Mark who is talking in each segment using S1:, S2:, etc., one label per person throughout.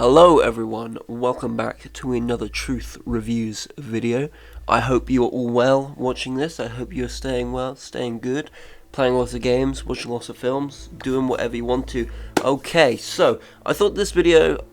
S1: Hello everyone, welcome back to another Truth Reviews video. I hope you are all well watching this. I hope you are staying well, staying good, playing lots of games, watching lots of films, doing whatever you want to. Okay, so I thought this video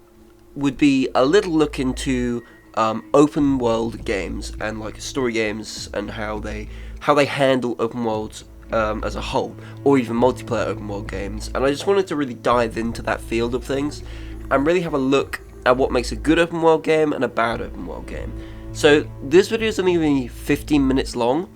S1: would be a little look into open world games and like story games and how they handle open worlds as a whole, or even multiplayer open world games. And I just wanted to really dive into that field of things and really have a look at what makes a good open world game and a bad open world game. So this video is only going to be 15 minutes long,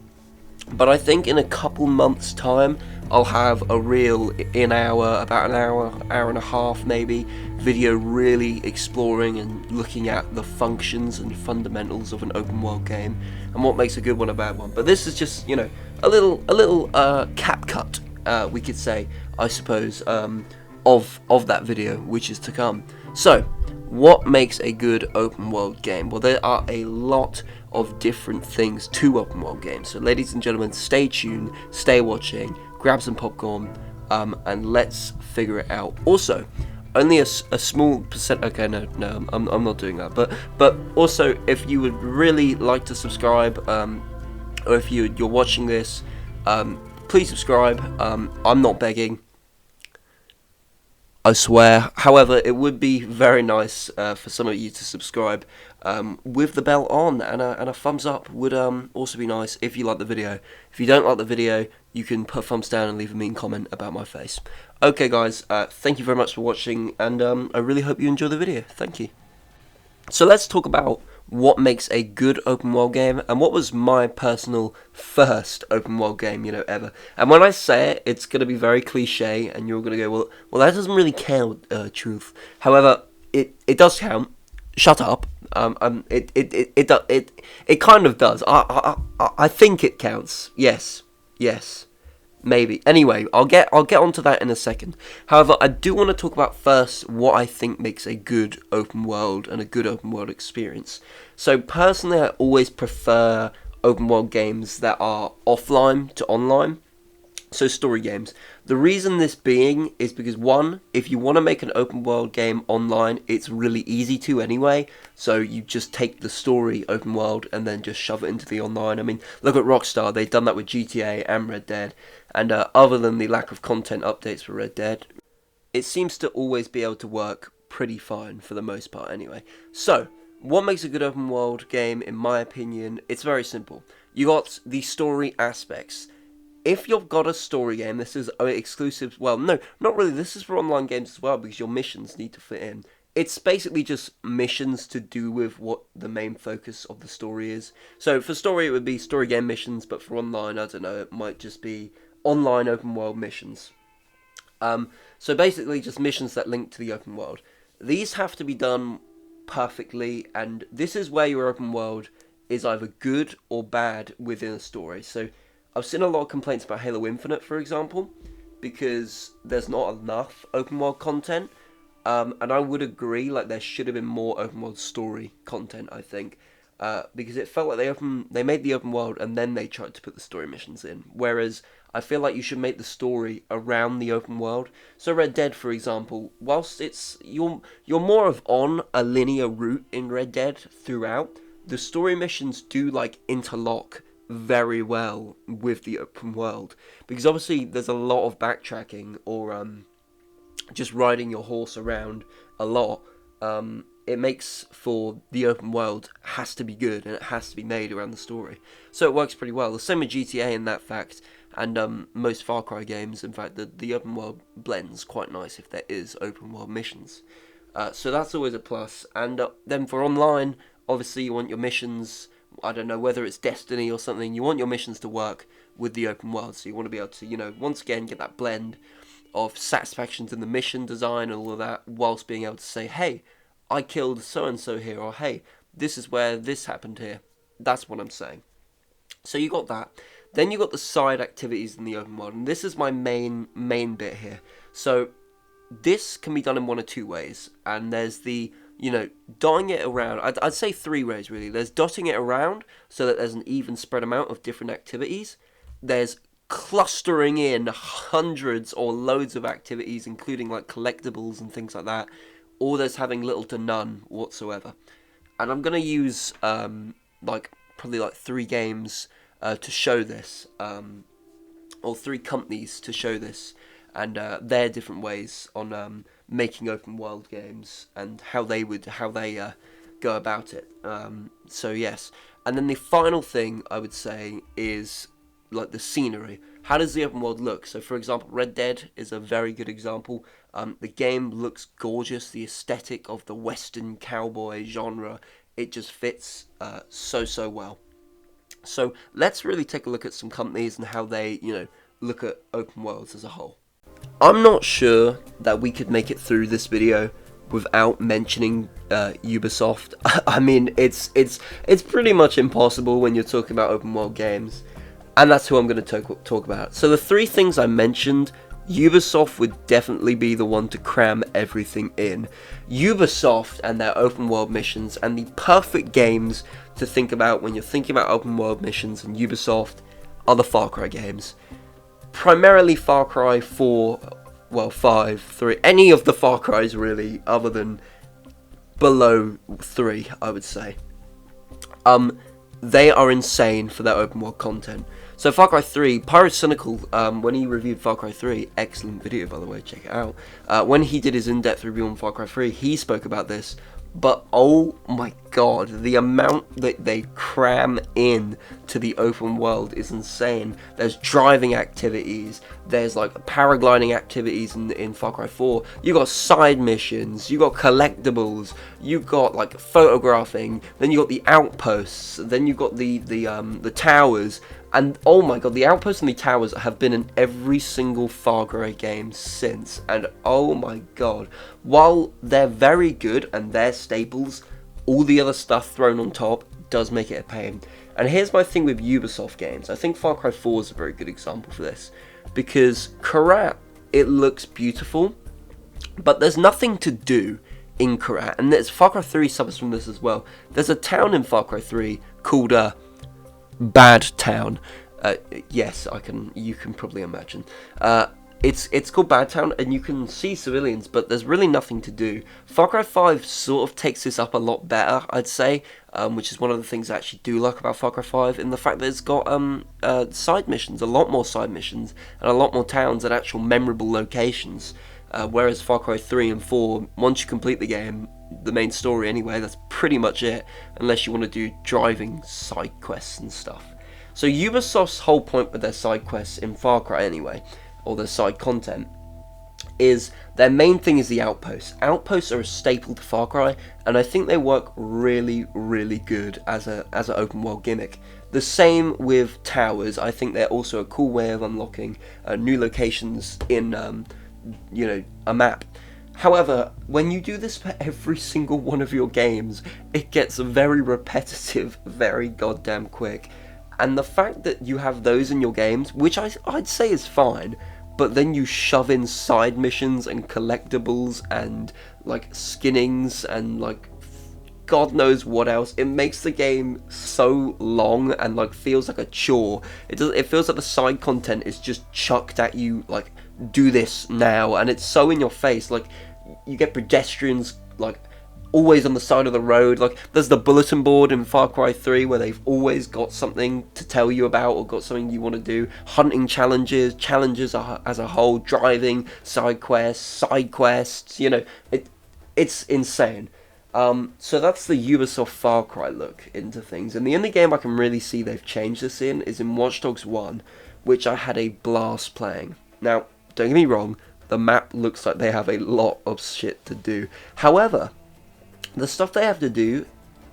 S1: but I think in a couple months time I'll have a real about an hour and a half maybe, video really exploring and looking at the functions and fundamentals of an open world game and what makes a good one a bad one. But this is just, you know, a little cap cut, we could say, I suppose, of that video which is to come. So, what makes a good open world game? Well, there are a lot of different things to open world games. So, ladies and gentlemen, stay tuned, stay watching, grab some popcorn, and let's figure it out. Also, only a small percent. Okay, no, I'm not doing that. But also, if you would really like to subscribe, or if you're watching this, please subscribe. I'm not begging, I swear. However, it would be very nice for some of you to subscribe with the bell on, and a thumbs up would also be nice if you like the video. If you don't like the video, you can put a thumbs down and leave a mean comment about my face. Okay guys, thank you very much for watching, and I really hope you enjoy the video. Thank you. So let's talk about what makes a good open world game, and what was my personal first open world game, ever. And when I say it, it's going to be very cliche, and you're going to go, well, that doesn't really count, Truth. However, it does count. Shut up. It kind of does. I think it counts. Yes. Maybe. Anyway, I'll get onto that in a second. However, I do want to talk about first what I think makes a good open world and a good open world experience. So personally, I always prefer open world games that are offline to online. So story games. The reason this being is because, one, if you want to make an open world game online, it's really easy to anyway. So you just take the story open world and then just shove it into the online. I mean, look at Rockstar. They've done that with GTA and Red Dead. And other than the lack of content updates for Red Dead, it seems to always be able to work pretty fine for the most part anyway. So, what makes a good open world game, in my opinion? It's very simple. You got the story aspects. If you've got a story game, this is exclusive. Well, no, not really. This is for online games as well, because your missions need to fit in. It's basically just missions to do with what the main focus of the story is. So for story, it would be story game missions, but for online, I don't know, it might just be online open world missions. So basically just missions that link to the open world. These have to be done perfectly, and this is where your open world is either good or bad within a story. So I've seen a lot of complaints about Halo Infinite, for example, because there's not enough open world content. And I would agree, like, there should have been more open world story content, I think. Because it felt like they made the open world and then they tried to put the story missions in. Whereas I feel like you should make the story around the open world. So Red Dead, for example, whilst you're more of on a linear route in Red Dead throughout, the story missions do like interlock very well with the open world, because obviously there's a lot of backtracking or just riding your horse around a lot. It makes for the open world has to be good, and it has to be made around the story. So it works pretty well. The same with GTA in that fact, and most Far Cry games. In fact, the open world blends quite nice if there is open world missions. So that's always a plus. And then for online, obviously you want your missions, I don't know, whether it's Destiny or something, you want your missions to work with the open world. So you want to be able to, once again, get that blend of satisfactions in the mission design and all of that, whilst being able to say, hey, I killed so-and-so here, or hey, this is where this happened here. That's what I'm saying. So you got that. Then you got the side activities in the open world, and this is my main bit here. So this can be done in one of two ways, and there's the, dotting it around. I'd say three ways, really. There's dotting it around so that there's an even spread amount of different activities. There's clustering in hundreds or loads of activities, including like collectibles and things like that, or there's having little to none whatsoever. And I'm gonna use probably like 3 games to show this, or 3 companies to show this, and their different ways on making open world games and how they go about it. So yes, and then the final thing I would say is like the scenery. How does the open world look? So for example, Red Dead is a very good example. The game looks gorgeous. The aesthetic of the Western cowboy genre, it just fits so well. So let's really take a look at some companies and how they, look at open worlds as a whole. I'm not sure that we could make it through this video without mentioning Ubisoft. I mean, it's pretty much impossible when you're talking about open world games, and that's who I'm going to talk about. So the 3 things I mentioned, Ubisoft would definitely be the one to cram everything in. Ubisoft and their open world missions, and the perfect games to think about when you're thinking about open world missions and Ubisoft, are the Far Cry games. Primarily Far Cry 4, 5, 3, any of the Far Cries really, other than below 3, I would say. They are insane for their open world content. So Far Cry 3, Pyrocynical, when he reviewed Far Cry 3, excellent video by the way, check it out. When he did his in-depth review on Far Cry 3, he spoke about this. But oh my god, the amount that they cram in to the open world is insane. There's driving activities, there's like paragliding activities in Far Cry 4, you got side missions, you got collectibles, you got like photographing, then you got the outposts, then you got the towers. And oh my god, the outposts and the towers have been in every single Far Cry game since. And oh my god, while they're very good and they're staples, all the other stuff thrown on top does make it a pain. And here's my thing with Ubisoft games. I think Far Cry 4 is a very good example for this. Because Kyrat, it looks beautiful, but there's nothing to do in Kyrat. And Far Cry 3 suffers from this as well. There's a town in Far Cry 3 called Bad Town. Yes, you can probably imagine. It's called Bad Town, and you can see civilians, but there's really nothing to do. Far Cry 5 sort of takes this up a lot better, I'd say, which is one of the things I actually do like about Far Cry 5, in the fact that it's got side missions, a lot more side missions, and a lot more towns and actual memorable locations. Whereas Far Cry 3 and 4, once you complete the game, the main story anyway, that's pretty much it, unless you want to do driving side quests and stuff. So Ubisoft's whole point with their side quests in Far Cry anyway, or their side content, is their main thing is the outposts. Outposts are a staple to Far Cry, and I think they work really, really good as an open world gimmick. The same with towers. I think they're also a cool way of unlocking new locations in a map. However, when you do this for every single one of your games, it gets very repetitive very goddamn quick. And the fact that you have those in your games, which I'd say is fine, but then you shove in side missions and collectibles and like skinnings and like God knows what else, it makes the game so long and like feels like a chore. It feels like the side content is just chucked at you, like, do this now, and it's so in your face. Like, you get pedestrians like always on the side of the road. Like, there's the bulletin board in Far Cry 3 where they've always got something to tell you about or got something you want to do. Hunting challenges as a whole, driving, side quests, it's insane. So that's the Ubisoft Far Cry look into things. And the only game I can really see they've changed this in is in Watch Dogs 1, which I had a blast playing. Now, don't get me wrong, the map looks like they have a lot of shit to do. However, the stuff they have to do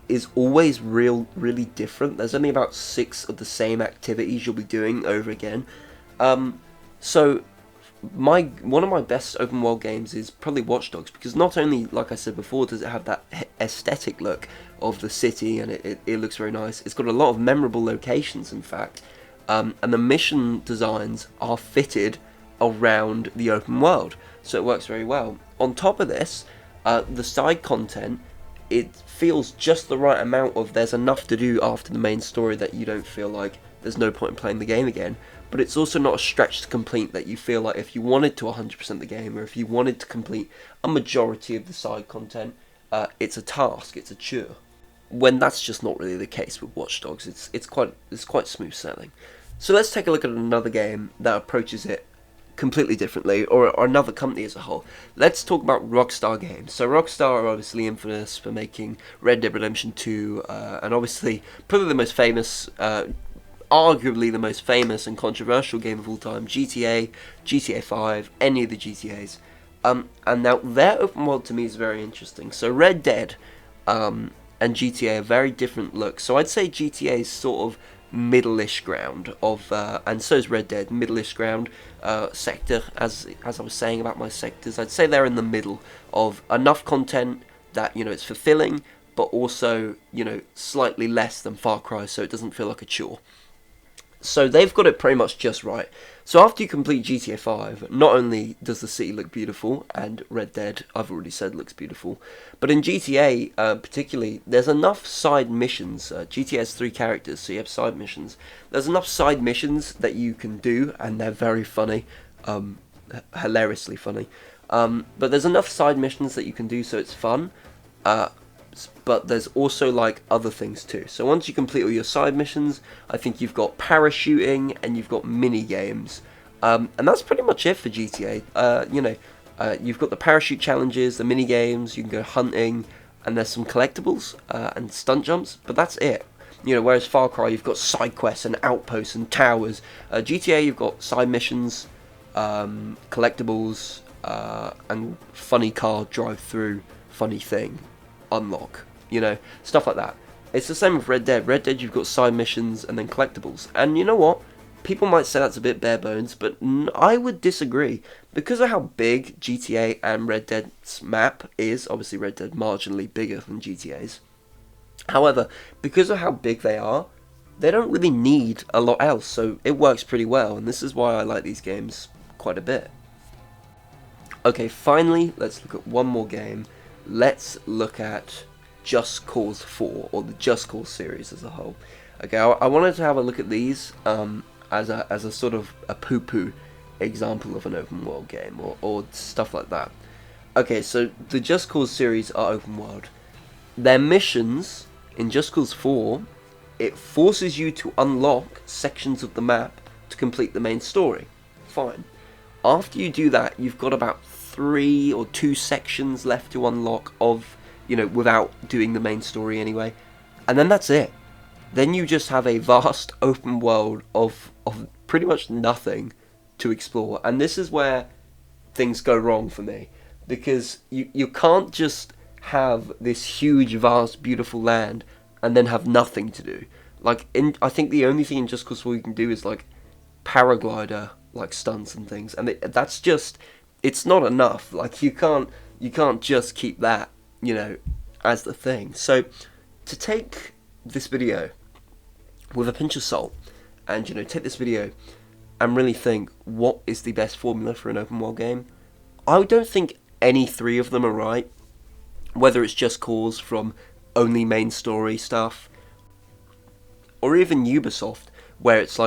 S1: is always really different. There's only about 6 of the same activities you'll be doing over again. So one of my best open world games is probably Watch Dogs, because not only, like I said before, does it have that aesthetic look of the city and it looks very nice, it's got a lot of memorable locations, in fact, and the mission designs are fitted around the open world, so it works very well. On top of this, the side content, it feels just the right amount of there's enough to do after the main story that you don't feel like there's no point in playing the game again. but it's also not a stretch to complete that you feel like if you wanted to 100% the game, or if you wanted to complete a majority of the side content, it's a task, it's a chore. When that's just not really the case with Watch Dogs, it's quite smooth sailing. So let's take a look at another game that approaches it completely differently, or another company as a whole. Let's talk about Rockstar Games. So Rockstar are obviously infamous for making Red Dead Redemption 2, and obviously probably the most famous, arguably the most famous and controversial game of all time, GTA, GTA 5, any of the GTAs. And now their open world to me is very interesting. So Red Dead and GTA are very different looks. So I'd say GTA is sort of middle-ish ground of, and so is Red Dead, middle-ish ground sector. As I was saying about my sectors, I'd say they're in the middle of enough content that it's fulfilling, but also slightly less than Far Cry, so it doesn't feel like a chore. So they've got it pretty much just right. So after you complete GTA 5, not only does the city look beautiful, and Red Dead, I've already said, looks beautiful, but in GTA particularly, there's enough side missions. GTA has 3 characters, so you have side missions. There's enough side missions that you can do, and they're very funny, hilariously funny. But there's enough side missions that you can do, so it's fun. But there's also like other things too. So once you complete all your side missions, I think you've got parachuting and you've got mini games, and that's pretty much it for GTA. You've got the parachute challenges, the mini games. You can go hunting, and there's some collectibles and stunt jumps, but that's it. Whereas Far Cry, you've got side quests and outposts and towers. GTA, you've got side missions, collectibles, and funny car drive-through, funny thing, unlock, stuff like that. It's the same with Red Dead. Red Dead, you've got side missions and then collectibles. And you know what? People might say that's a bit bare bones, but I would disagree. Because of how big GTA and Red Dead's map is, obviously Red Dead marginally bigger than GTA's. However, because of how big they are, they don't really need a lot else, so it works pretty well, and this is why I like these games quite a bit. Okay, finally, let's look at one more game. Let's look at Just Cause 4, or the Just Cause series as a whole. Okay, I wanted to have a look at these as a sort of a poo-poo example of an open world game, or stuff like that. Okay, so the Just Cause series are open world. Their missions in Just Cause 4, it forces you to unlock sections of the map to complete the main story. Fine. After you do that, you've got about 3 or 2 sections left to unlock of, without doing the main story anyway. And then that's it. Then you just have a vast open world of pretty much nothing to explore. And this is where things go wrong for me. Because you can't just have this huge, vast, beautiful land and then have nothing to do. I think the only thing in Just Cause 4 you can do is paraglider, stunts and things. And that's just... it's not enough. You can't just keep that, as the thing. So to take this video with a pinch of salt and, take this video and really think what is the best formula for an open world game, I don't think any 3 of them are right. Whether it's Just Cause from only main story stuff, or even Ubisoft, where it's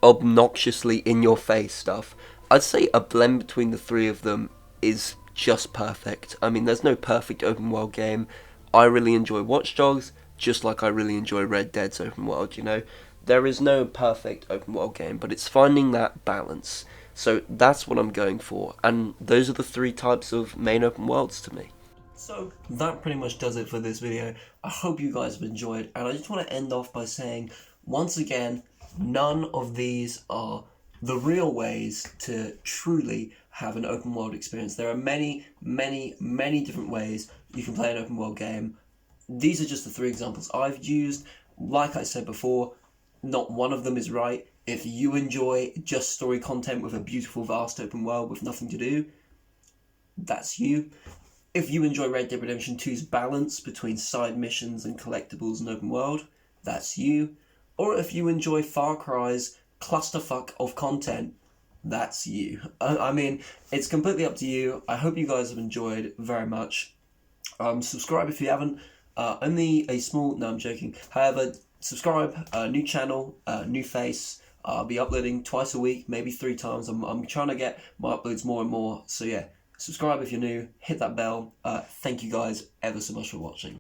S1: obnoxiously in your face stuff. I'd say a blend between the 3 of them is just perfect. I mean, there's no perfect open world game. I really enjoy Watch Dogs, just like I really enjoy Red Dead's open world, There is no perfect open world game, but it's finding that balance. So that's what I'm going for, and those are the 3 types of main open worlds to me. So that pretty much does it for this video. I hope you guys have enjoyed, and I just want to end off by saying, once again, none of these are the real ways to truly have an open world experience. There are many, many, many different ways you can play an open world game. These are just the 3 examples I've used. Like I said before, not one of them is right. If you enjoy just story content with a beautiful, vast open world with nothing to do, that's you. If you enjoy Red Dead Redemption 2's balance between side missions and collectibles and open world, that's you. Or if you enjoy Far Cry's clusterfuck of content, that's you. I mean, it's completely up to you. I hope you guys have enjoyed very much. Subscribe if you haven't. Only a small... no, I'm joking. However, subscribe, new channel, new face. I'll be uploading twice a week, maybe 3 times. I'm trying to get my uploads more and more. So yeah, subscribe if you're new, hit that bell. Thank you guys ever so much for watching.